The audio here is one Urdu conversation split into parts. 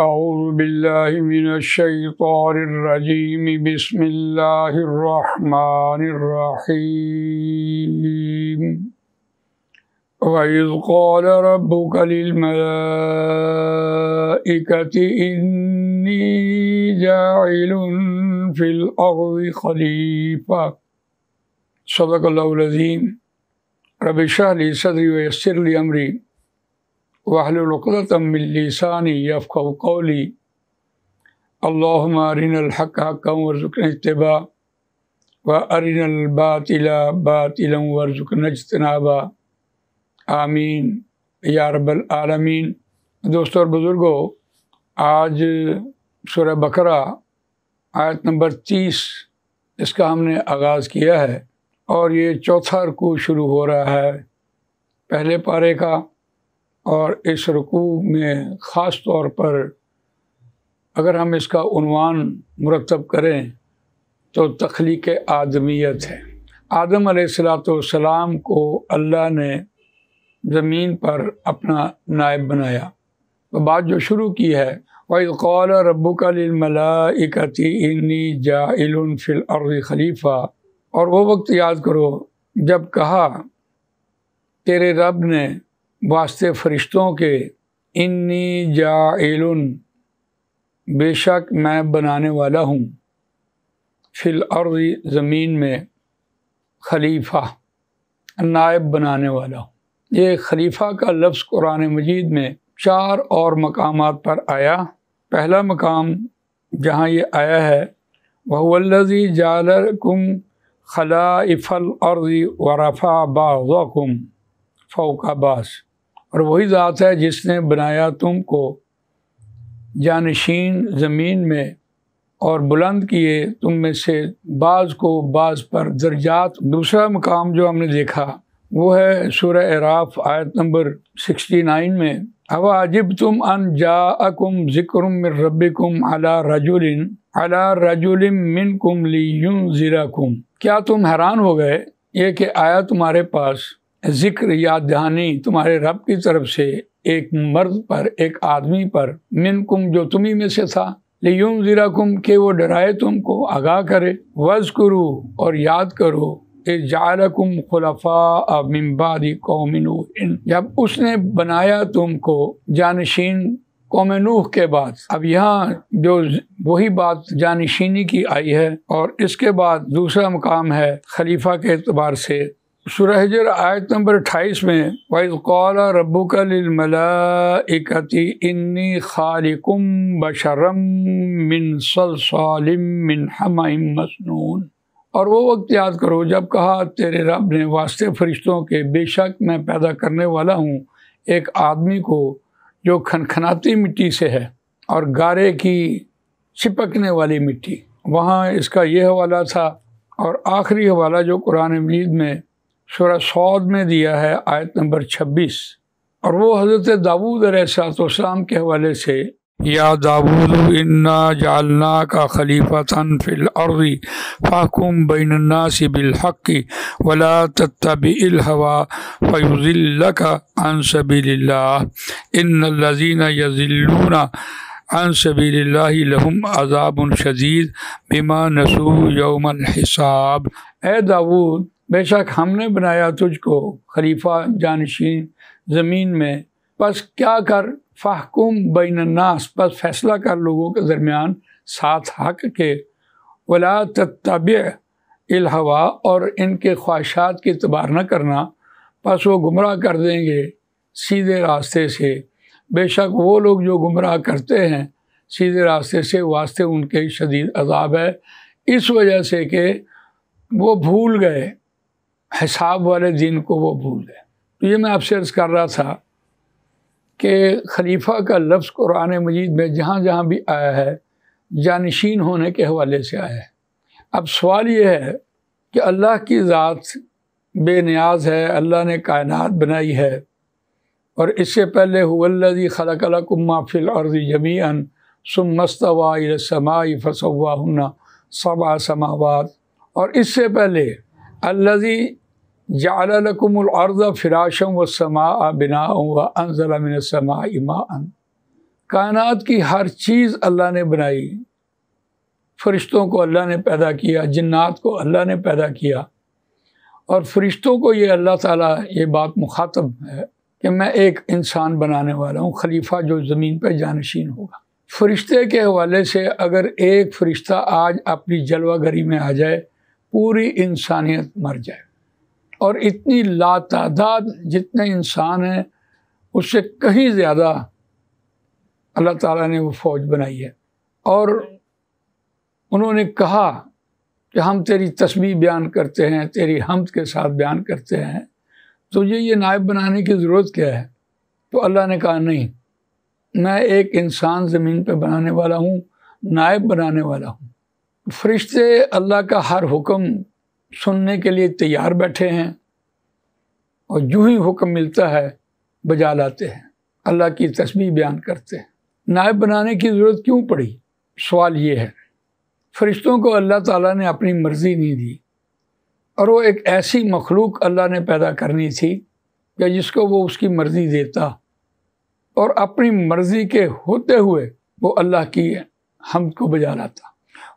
اعوذ باللہ من الشیطان الرجیم بسم اللہ الرحمن الرحیم وَإِذْ قَالَ رَبُّكَ لِلْمَلَائِكَةِ إِنِّي جَاعِلٌ فِي الْأَرْضِ خَلِيفَةً صدق اللہ العظیم رب اشرح لی صدری ویسر لی امری واحلل عقدۃ من لسانی یفقہوا قولی اللہم ارنا الحق حقا وارزقنا اتباعہ وارنا الباطل باطلا وارزقنا اجتنابہ آمین یا رب العالمین۔ دوستو اور بزرگوں، آج سورہ بقرہ آیت نمبر 30 اس کا ہم نے آغاز کیا ہے اور یہ چوتھا رکوع شروع ہو رہا ہے پہلے پارے کا، اور اس رکوع میں خاص طور پر اگر ہم اس کا عنوان مرتب کریں تو تخلیق آدمیت ہے۔ آدم علیہ السلام کو اللہ نے زمین پر اپنا نائب بنایا، تو بات جو شروع کی ہے وَإِذْ قَالَ رَبُّكَ لِلْمَلَائِكَةِ إِنِّي جَاعِلٌ فِي الْأَرْضِ خَلِيفَةً، اور وہ وقت یاد کرو جب کہا تیرے رب نے واسطے فرشتوں کے انی جاعل، بے شک میں بنانے والا ہوں، فی الارض زمین میں، خلیفہ نائب بنانے والا ہوں۔ یہ خلیفہ کا لفظ قرآن مجید میں 4 اور مقامات پر آیا۔ پہلا مقام جہاں یہ آیا ہے وَهُوَ الَّذِي جَعَلَ لَكُمْ خَلَائِفَ الْأَرْضِ وَرَفَعَ بَعْضَكُمْ فَوْقَ بَعْضٍ، اور وہی ذات ہے جس نے بنایا تم کو جانشین زمین میں اور بلند کیے تم میں سے بعض کو بعض پر درجات۔ دوسرا مقام جو ہم نے دیکھا وہ ہے سورہ اعراف آیت نمبر 69 میں أَوَعَجِبْتُمْ أَنْ جَاءَكُمْ ذِكْرٌ مِّن رَبِّكُمْ عَلَى رَجُلٍ مِّنْكُمْ لِيُنذِرَكُمْ، کیا تم حیران ہو گئے یہ کہ آیا تمہارے پاس ذکر یاد دہانی تمہارے رب کی طرف سے ایک مرد پر، ایک آدمی پر، منکم جو تمہیں میں سے تھا، لیونذرکم کہ وہ ڈرائے تم کو، آگاہ کرے، واذکروا اور یاد کرو، اذ جعلکم خلفاء من بعد قوم نوح، جب اس نے بنایا تم کو جانشین قوم نوح کے بعد۔ اب یہاں جو وہی بات جانشینی کی آئی ہے، اور اس کے بعد دوسرا مقام ہے خلیفہ کے اعتبار سے سورہ حجر آیت نمبر 28 میں وَإِذْ قَالَ رَبُّكَ لِلْمَلَائِكَةِ إِنِّي خَالِقٌ بَشَرًا مِّن صَلْصَالٍ مِّنْ حَمَإٍ مَّسْنُونٍ، اور وہ وقت یاد کرو جب کہا تیرے رب نے واسطے فرشتوں کے بے شک میں پیدا کرنے والا ہوں ایک آدمی کو جو کھنکھناتی مٹی سے ہے اور گارے کی چپکنے والی مٹی۔ وہاں اس کا یہ حوالہ تھا، اور آخری حوالہ جو قرآن مجید میں سورہ صاد میں دیا ہے آیت نمبر 26، اور وہ حضرت داؤد علیہ السلام کے حوالے سے یا داؤد انا جعلناک خلیفۃ فی الارض فاحکم بین الناس بالحق ولا تتبع الہوی فیضلک عن سبیل اللہ ان الذین یضلون عن سبیل اللہ لہم عذاب شدید بما نسوا یوم الحساب۔ اے داؤد، بے شک ہم نے بنایا تجھ کو خلیفہ جانشین زمین میں، پس کیا کر، فاحکم بین الناس، پس فیصلہ کر لوگوں کے درمیان ساتھ حق کے، ولا تتبع الہوی، اور ان کے خواہشات کی اتباع نہ کرنا، پس وہ گمراہ کر دیں گے سیدھے راستے سے۔ بے شک وہ لوگ جو گمراہ کرتے ہیں سیدھے راستے سے، واسطے ان کے شدید عذاب ہے، اس وجہ سے کہ وہ بھول گئے حساب والے دن کو، وہ بھول گئے۔ تو یہ میں آپ سے عرض کر رہا تھا کہ خلیفہ کا لفظ قرآن مجید میں جہاں جہاں بھی آیا ہے جانشین ہونے کے حوالے سے آیا ہے۔ اب سوال یہ ہے کہ اللہ کی ذات بے نیاز ہے، اللہ نے کائنات بنائی ہے، اور اس سے پہلے هو الذی خلق لکم ما فی الارض جمیعا ثم استوی الی السماء فسواہن 7 سماوات، اور اس سے پہلے الذی جعل لکم الارض فراشا والسماء بناء وانزل من السماء ماء، کائنات کی ہر چیز اللہ نے بنائی، فرشتوں کو اللہ نے پیدا کیا، جنات کو اللہ نے پیدا کیا، اور فرشتوں کو یہ اللہ تعالیٰ یہ بات مخاطب ہے کہ میں ایک انسان بنانے والا ہوں، خلیفہ جو زمین پہ جانشین ہوگا۔ فرشتے کے حوالے سے اگر ایک فرشتہ آج اپنی جلوہ گری میں آ جائے، پوری انسانیت مر جائے، اور اتنی لاتعداد جتنے انسان ہیں اس سے کہیں زیادہ اللہ تعالیٰ نے وہ فوج بنائی ہے، اور انہوں نے کہا کہ ہم تیری تسبیح بیان کرتے ہیں، تیری حمد کے ساتھ بیان کرتے ہیں، تو یہ نائب بنانے کی ضرورت کیا ہے؟ تو اللہ نے کہا نہیں، میں ایک انسان زمین پہ بنانے والا ہوں، نائب بنانے والا ہوں۔ فرشتے اللہ کا ہر حکم سننے کے لیے تیار بیٹھے ہیں، اور جو ہی حکم ملتا ہے بجا لاتے ہیں، اللہ کی تسبیح بیان کرتے ہیں۔ نائب بنانے کی ضرورت کیوں پڑی؟ سوال یہ ہے، فرشتوں کو اللہ تعالیٰ نے اپنی مرضی نہیں دی، اور وہ ایک ایسی مخلوق اللہ نے پیدا کرنی تھی کہ جس کو وہ اس کی مرضی دیتا، اور اپنی مرضی کے ہوتے ہوئے وہ اللہ کی حمد کو بجا لاتا۔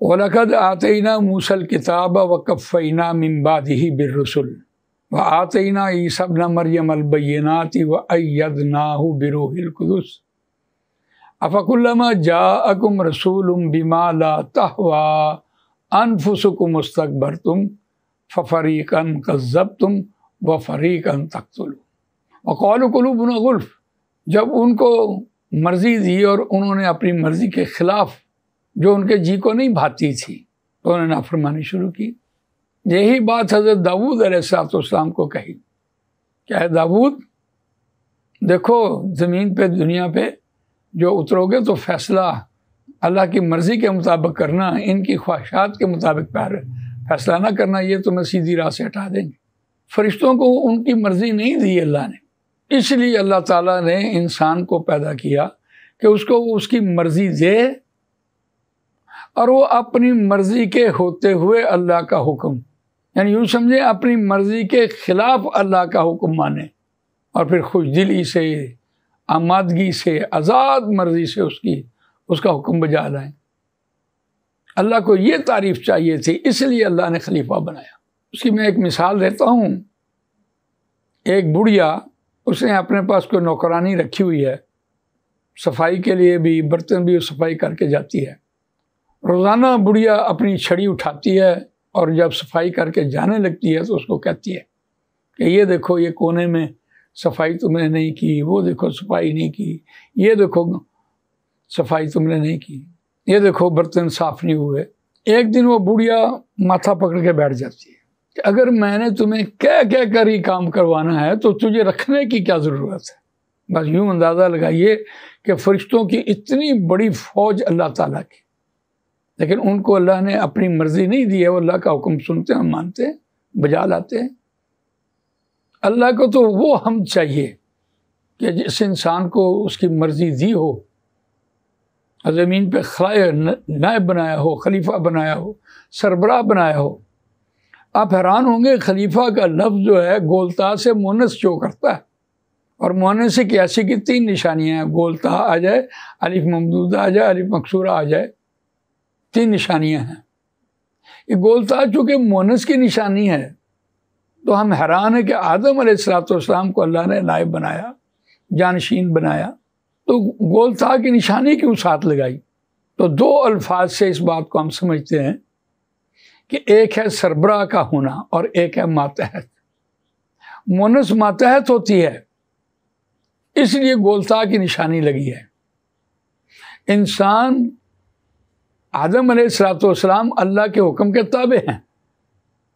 وَلَقَدْ آتَيْنَا مُوسَى الْكِتَابَ وَقَفَّيْنَا مِن بَعْدِهِ بِالرُّسُلِ وَآتَيْنَا عِيسَى ابْنَ مَرْيَمَ الْبَيِّنَاتِ وَأَيَّدْنَاهُ بِرُوحِ الْقُدُسِ أَفَكُلَّمَا جَاءَكُمْ رَسُولٌ بِمَا لَا تَهْوَىٰ أَنفُسُكُمُ اسْتَكْبَرْتُمْ فَفَرِيقًا كَذَّبْتُمْ وَفَرِيقًا تَقْتُلُونَ وَقَالُوا قُلُوبُنَا غُلْفٌ، جب ان کو مرضی دی اور انہوں نے اپنی مرضی کے خلاف جو ان کے جی کو نہیں بھاتی تھی تو انہوں نے نافرمانی شروع کی۔ یہی بات حضرت داؤد علیہ السلام کو کہی کہ اے داؤد، دیکھو زمین پہ دنیا پہ جو اترو گے تو فیصلہ اللہ کی مرضی کے مطابق کرنا، ان کی خواہشات کے مطابق فیصلہ نہ کرنا، یہ تمہیں سیدھی راہ سے ہٹا دیں گے۔ فرشتوں کو ان کی مرضی نہیں دی اللہ نے، اس لیے اللہ تعالیٰ نے انسان کو پیدا کیا کہ اس کو وہ اس کی مرضی دے، اور وہ اپنی مرضی کے ہوتے ہوئے اللہ کا حکم، یعنی یوں سمجھے اپنی مرضی کے خلاف اللہ کا حکم مانے، اور پھر خوش دلی سے، آمادگی سے، آزاد مرضی سے اس کا حکم بجا لائیں۔ اللہ کو یہ تعریف چاہیے تھی، اس لیے اللہ نے خلیفہ بنایا۔ اس کی میں ایک مثال دیتا ہوں۔ ایک بڑھیا، اس نے اپنے پاس کوئی نوکرانی رکھی ہوئی ہے، صفائی کے لیے بھی، برتن بھی صفائی کر کے جاتی ہے۔ روزانہ بڑھیا اپنی چھڑی اٹھاتی ہے، اور جب صفائی کر کے جانے لگتی ہے تو اس کو کہتی ہے کہ یہ دیکھو یہ کونے میں صفائی تم نے نہیں کی، وہ دیکھو صفائی نہیں کی، یہ دیکھو صفائی تم نے نہیں کی، یہ دیکھو برتن صاف نہیں ہوئے۔ ایک دن وہ بڑھیا ماتھا پکڑ کے بیٹھ جاتی ہے کہ اگر میں نے تمہیں کہہ کر ہی کام کروانا ہے تو تجھے رکھنے کی کیا ضرورت ہے؟ بس یوں اندازہ لگائیے کہ فرشتوں کی اتنی بڑی فوج اللہ تعالیٰ کی، لیکن ان کو اللہ نے اپنی مرضی نہیں دی ہے، وہ اللہ کا حکم سنتے ہیں، مانتے ہیں، بجا لاتے ہیں۔ اللہ کو تو وہ حمد چاہیے کہ جس انسان کو اس کی مرضی دی ہو، زمین پہ نائب بنایا ہو، خلیفہ بنایا ہو، سربراہ بنایا ہو۔ آپ حیران ہوں گے، خلیفہ کا لفظ جو ہے گولتا سے مونس شو کرتا ہے، اور مونس کی ایسی کی 3 نشانیاں ہیں، گولتا آ جائے، الف ممدودہ آ جائے، الف مکسورہ آ جائے، 3 نشانیاں ہیں۔ یہ گولتا چونکہ مونس کی نشانی ہے تو ہم حیران ہیں کہ آدم علیہ السلام کو اللہ نے نائب بنایا، جانشین بنایا، تو گولتا کی نشانی کیوں ساتھ لگائی؟ تو 2 الفاظ سے اس بات کو ہم سمجھتے ہیں کہ ایک ہے سربراہ کا ہونا اور ایک ہے ماتحت۔ مونس ماتحت ہوتی ہے، اس لیے گولتا کی نشانی لگی ہے۔ انسان آدم علیہ السلام اللہ کے حکم کے تابع ہیں،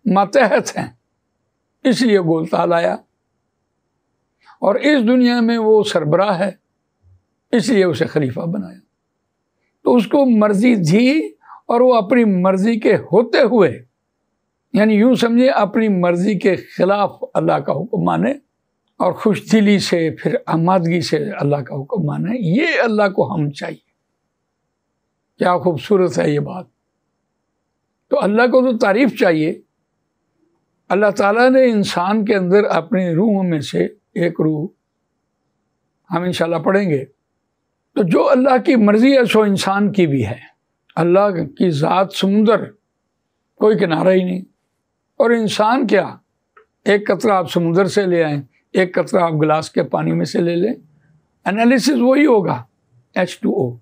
ماتحت ہیں، اس لیے گولتا لایا، اور اس دنیا میں وہ سربراہ ہے، اس لیے اسے خلیفہ بنایا۔ تو اس کو مرضی دی، اور وہ اپنی مرضی کے ہوتے ہوئے، یعنی یوں سمجھے اپنی مرضی کے خلاف اللہ کا حکم مانے، اور خوش دلی سے، پھر آمادگی سے اللہ کا حکم مانے۔ یہ اللہ کو ہم چاہیے۔ کیا خوبصورت ہے یہ بات۔ تو اللہ کو تو تعریف چاہیے۔ اللہ تعالیٰ نے انسان کے اندر اپنی روحوں میں سے ایک روح، ہم انشاءاللہ پڑھیں گے، تو جو اللہ کی مرضی ہے سو انسان کی بھی ہے. اللہ کی ذات سمندر، کوئی کنارہ ہی نہیں. اور انسان کیا، ایک قطرہ آپ سمندر سے لے آئیں، ایک قطرہ آپ گلاس کے پانی میں سے لے لیں، انالیسس وہی ہوگا H2O.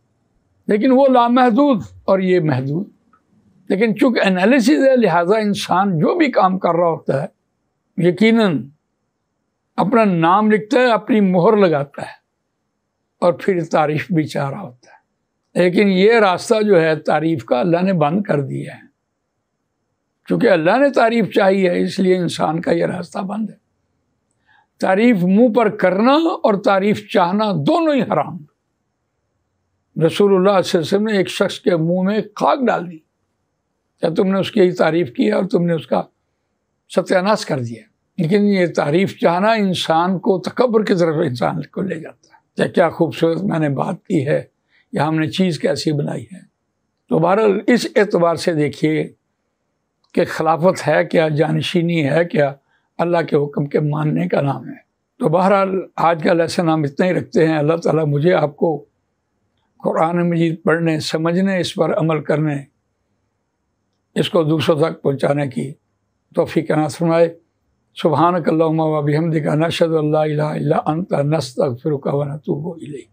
لیکن وہ لامحدود اور یہ محدود. لیکن چونکہ انالیسس ہے لہٰذا انسان جو بھی کام کر رہا ہوتا ہے یقیناً اپنا نام لکھتا ہے، اپنی مہر لگاتا ہے اور پھر تعریف بھی چاہ رہا ہوتا ہے. لیکن یہ راستہ جو ہے تعریف کا اللہ نے بند کر دیا ہے. چونکہ اللہ نے تعریف چاہی ہے اس لیے انسان کا یہ راستہ بند ہے. تعریف منہ پر کرنا اور تعریف چاہنا دونوں ہی حرام. رسول اللہ صلی اللہ علیہ وسلم نے ایک شخص کے منہ میں خاک ڈال دی کیا تم نے اس کی تعریف کی اور تم نے اس کا ستیہ ناش کر دیا. لیکن یہ تعریف چاہنا انسان کو تکبر کی طرف انسان کو لے جاتا ہے. کیا خوبصورت میں نے بات کی ہے یا ہم نے چیز کیسی بنائی ہے. تو بہرحال اس اعتبار سے دیکھیے کہ خلافت ہے کیا، جانشینی ہے کیا، اللہ کے حکم کے ماننے کا نام ہے. تو بہرحال آج کا لیسن ہم اتنا ہی رکھتے ہیں. اللہ تعالیٰ مجھے آپ کو قرآن مجید پڑھنے، سمجھنے، اس پر عمل کرنے، اس کو دوسروں تک پہنچانے کی توفیق عنایت فرمائے. سبحانک اللہم و بحمدک نشہد ان لا الہ الا انت نستغفرک و نتوب الیک.